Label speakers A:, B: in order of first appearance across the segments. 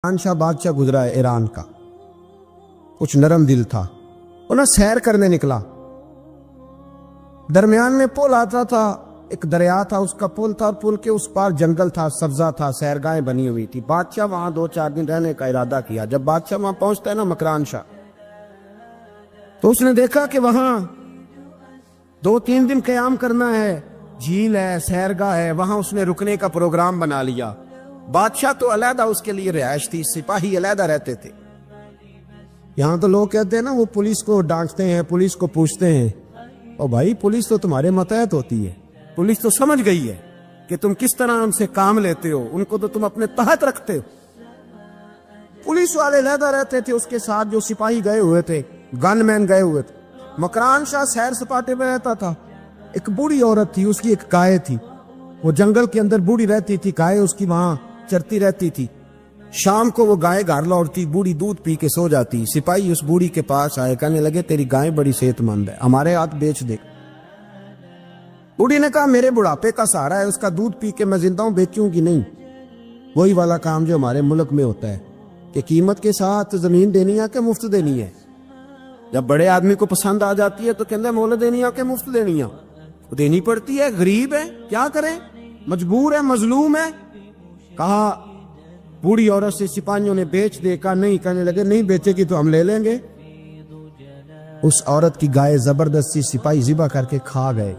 A: شاہ بادشاہ گزرا ہے ایران کا، کچھ نرم دل تھا، انہیں سیر کرنے نکلا۔ درمیان میں پل آتا تھا، ایک دریا تھا، اس کا پل تھا، اور پل کے اس پار جنگل تھا، سبزہ تھا، سیرگاہیں بنی ہوئی تھی۔ بادشاہ وہاں 2-4 دن رہنے کا ارادہ کیا۔ جب بادشاہ وہاں پہنچتا ہے نا مکران شاہ، تو اس نے دیکھا کہ وہاں 2-3 دن قیام کرنا ہے، جھیل ہے، سیرگاہ ہے، وہاں اس نے رکنے کا پروگرام بنا لیا۔ بادشاہ تو علیحدہ اس کے لیے رہائش تھی، سپاہی علیحدہ رہتے تھے۔ یہاں تو لوگ کہتے ہیں نا وہ پولیس کو ڈانٹتے ہیں، پولیس کو پوچھتے ہیں، اور بھائی پولیس تو تمہارے ماتحت ہوتی ہے، پولیس تو سمجھ گئی ہے کہ تم کس طرح ان سے کام لیتے ہو، ان کو تو تم اپنے تحت رکھتے ہو۔ پولیس والے علیحدہ رہتے تھے، اس کے ساتھ جو سپاہی گئے ہوئے تھے، گن مین گئے ہوئے تھے۔ مکران شاہ سیر سپاٹے میں رہتا تھا۔ ایک بوڑھی عورت تھی، اس کی ایک گائے تھی، وہ جنگل کے اندر بوڑھی رہتی تھی، گائے اس کی وہاں چرتی رہتی تھی۔ شام کو وہ گائے گھر لوٹتی، بوڑھی دودھ پی کے سو جاتی۔ سپاہی اس بوڑھی کے پاس آئے، کہنے لگے تیری گائے بڑی صحت مند ہے، ہمارے ہاتھ بیچ دے۔ بوڑھی نے کہا میرے بڑھاپے کا سہارا ہے، اس کا دودھ پی کے میں زندہ ہوں، بیچوں گی نہیں۔ وہی والا کام جو ہمارے ملک میں ہوتا ہے کہ قیمت کے ساتھ زمین دینی ہے کہ مفت دینی ہے۔ جب بڑے آدمی کو پسند آ جاتی ہے تو کہتے ہیں مول دینی ہے کہ مفت دینی ہے، دینی پڑتی ہے، غریب ہے، کیا کریں، مجبور ہے، مظلوم ہے۔ کہا بوڑھی عورت سے سپاہیوں نے بیچ دے، کہا نہیں، کہنے لگے نہیں بیچے گی تو ہم لے لیں گے۔ اس عورت کی گائے زبردستی سپاہی ذبح کر کے کھا گئے۔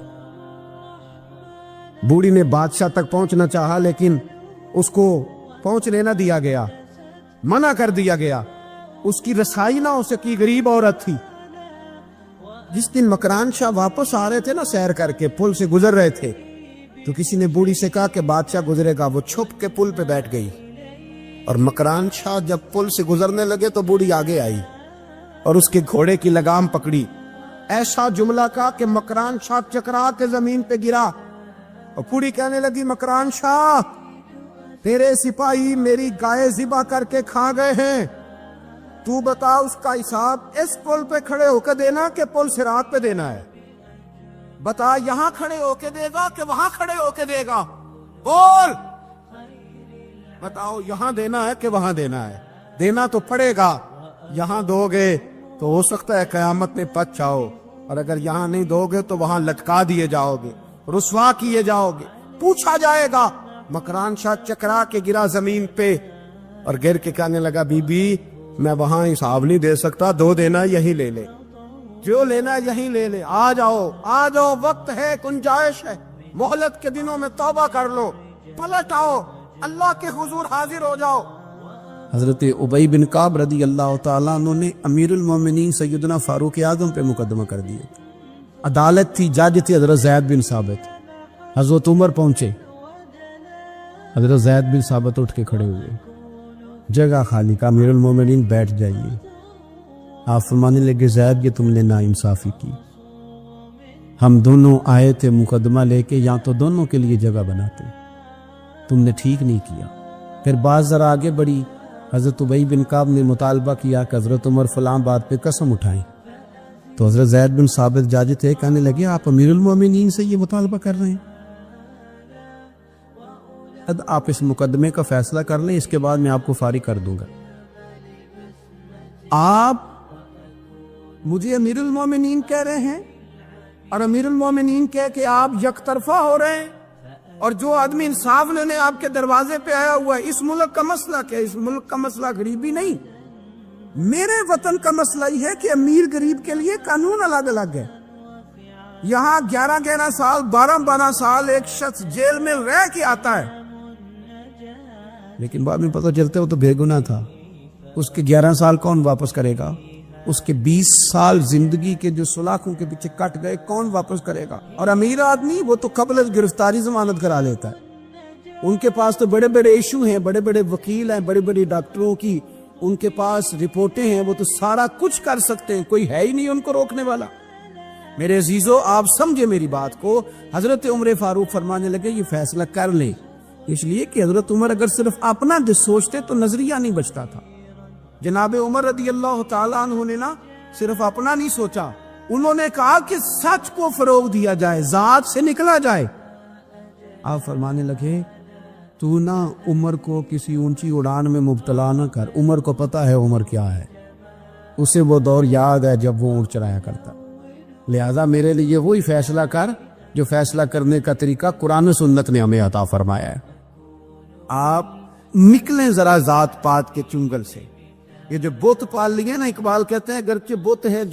A: بوڑھی نے بادشاہ تک پہنچنا چاہا، لیکن اس کو پہنچنے نہ دیا گیا، منع کر دیا گیا، اس کی رسائی نہ ہو سکی، غریب عورت تھی۔ جس دن مکران شاہ واپس آ رہے تھے نا، سیر کر کے پل سے گزر رہے تھے، تو کسی نے بوڑھی سے کہا کہ بادشاہ گزرے گا۔ وہ چھپ کے پل پہ بیٹھ گئی، اور مکران شاہ جب پل سے گزرنے لگے تو بوڑھی آگے آئی اور اس کے گھوڑے کی لگام پکڑی۔ ایسا جملہ کہا کہ مکران شاہ چکرا کے زمین پہ گرا، اور بوڑھی کہنے لگی مکران شاہ تیرے سپاہی میری گائے ذبح کر کے کھا گئے ہیں، تو بتا اس کا حساب اس پل پہ کھڑے ہو کے دینا کہ پل صراط پہ دینا ہے؟ بتا یہاں کھڑے ہو کے دے گا کہ وہاں کھڑے ہو کے دے گا؟ بول، بتاؤ یہاں دینا ہے کہ وہاں دینا ہے؟ دینا تو پڑے گا، یہاں دو گے تو ہو سکتا ہے قیامت میں پچ جاؤ، اور اگر یہاں نہیں دو گے تو وہاں لٹکا دیے جاؤ گے، رسوا کیے جاؤ گے، پوچھا جائے گا۔ مکران شاہ چکرا کے گرا زمین پہ، اور گر کے کہنے لگا بی بی میں وہاں حساب نہیں دے سکتا، دو دینا یہی لے لے، جو لینا یہی لے لے، آ جاؤ آ جاؤ، وقت ہے، گنجائش ہے، مہلت کے دنوں میں توبہ کر لو، پلٹ آؤ، اللہ کے حضور حاضر ہو جاؤ۔ حضرت ابی بن کعب رضی اللہ تعالیٰ عنہ نے امیر المومنین سیدنا فاروق اعظم پہ مقدمہ کر دیا۔ عدالت تھی، جج تھی حضرت زید بن ثابت۔ حضرت عمر پہنچے، حضرت زید بن ثابت اٹھ کے کھڑے ہوئے، جگہ خالی، کا امیر المومنین بیٹھ جائیے۔ آپ فرمانے لگے زید یہ تم نے ناانصافی کی، ہم دونوں آئے تھے مقدمہ لے کے، یا تو دونوں کے لیے جگہ بناتے، تم نے ٹھیک نہیں کیا۔ پھر بات ذرا آگے بڑھی، حضرت ابی بن کعب نے مطالبہ کیا کہ حضرت عمر فلاں بات پہ قسم اٹھائیں، تو حضرت زید بن ثابت جاج تھے، کہنے لگے آپ امیر المومنین سے یہ مطالبہ کر رہے ہیں، آپ اس مقدمے کا فیصلہ کر لیں، اس کے بعد میں آپ کو فارغ کر دوں گا۔ آپ مجھے امیر المومنین کہہ رہے ہیں، اور امیر المومنین کہہ کہ آپ یک طرفہ ہو رہے ہیں، اور جو آدمی انصاف لینے آپ کے دروازے پہ آیا ہوا ہے، اس ملک کا مسئلہ کیا ہے؟ اس ملک کا مسئلہ غریبی نہیں، میرے وطن کا مسئلہ یہ ہے کہ امیر غریب کے لیے قانون الگ الگ ہے۔ یہاں 11 سال 12 سال ایک شخص جیل میں رہ کے آتا ہے، لیکن بعد میں پتہ چلتا ہے وہ تو بے گناہ تھا، اس کے 11 سال کون واپس کرے گا؟ اس کے 20 سال زندگی کے جو سلاخوں کے پیچھے کٹ گئے کون واپس کرے گا؟ اور امیر آدمی وہ تو قبل از گرفتاری ضمانت کرا لیتا ہے، ان کے پاس تو بڑے بڑے ایشو ہیں، بڑے بڑے وکیل ہیں، بڑے بڑے ڈاکٹروں کی ان کے پاس رپورٹیں ہیں، وہ تو سارا کچھ کر سکتے ہیں، کوئی ہے ہی نہیں ان کو روکنے والا۔ میرے عزیزو آپ سمجھے میری بات کو۔ حضرت عمر فاروق فرمانے لگے یہ فیصلہ کر لیں، اس لیے کہ حضرت عمر اگر صرف اپنا سوچتے تو نظریہ نہیں بچتا تھا۔ جناب عمر رضی اللہ تعالیٰ عنہ نے نا صرف اپنا نہیں سوچا، انہوں نے کہا کہ سچ کو فروغ دیا جائے، ذات سے نکلا جائے۔ آپ فرمانے لگے تو نہ عمر کو کسی اونچی اڑان میں مبتلا نہ کر. عمر کو پتا ہے عمر کیا ہے, اسے وہ دور یاد ہے جب وہ اونٹ چلایا کرتا. لہذا میرے لیے وہی فیصلہ کر جو فیصلہ کرنے کا طریقہ قرآن و سنت نے ہمیں عطا فرمایا ہے. آپ نکلیں ذرا ذات پات کے چنگل سے. یہ جو بت پال لیے نا, اقبال کہتے ہیں اگرچہ بت ہے